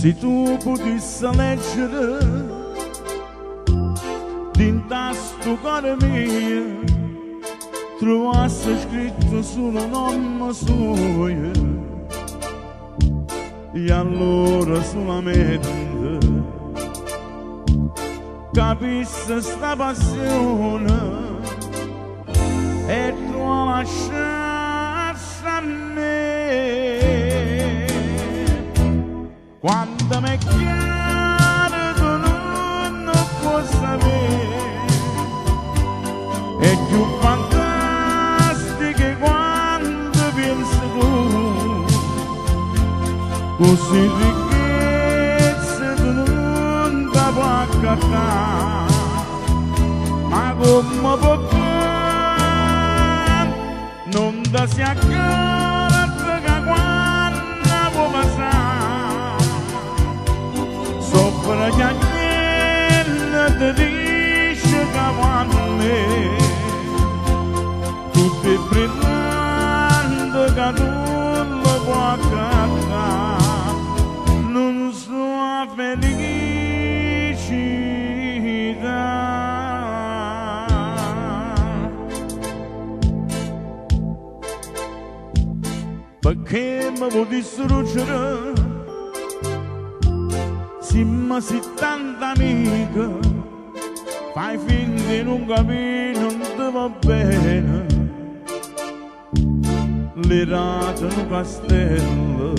Se tu potessi leggere dintre sto cuore mio, trovassi scritto solo nome suo, e allora solamente capissi sta passione e tu lasciassi a me. Quando mi chiami tu non puoi sapere, è più fantastica quando pensi tu, così ricchezza tu non ti puoi accattare, ma come può fare, non ti si accorge che quando può passare, sopra gli agnelli ti dice che quando me tutto è brillante che tu lo puoi accattare, non so felicità. Perché mi vuoi distruggere? Siamo sì tanta amica, fai finta di non capire, non ti va bene. Le rate in un castello,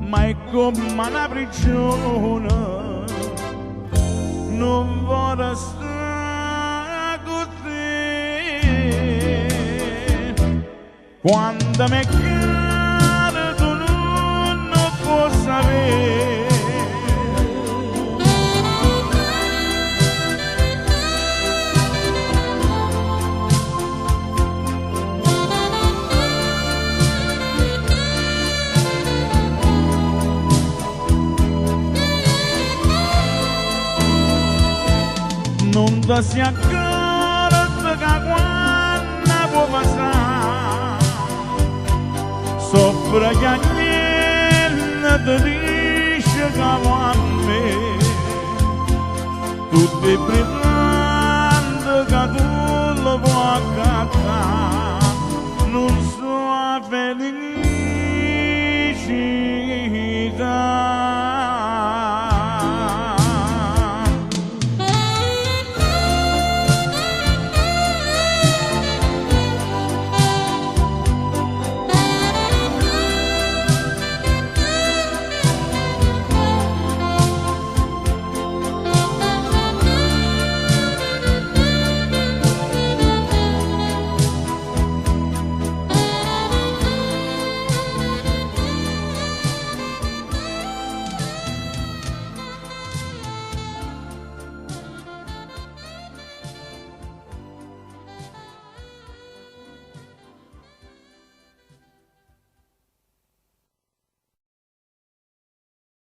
ma è come una prigione, non vorrei stare con te. Quando mi chiami tu non puoi sapere, non ti si accorge che quando può passare, sopra gli agnelli ti dice che quando me tutto è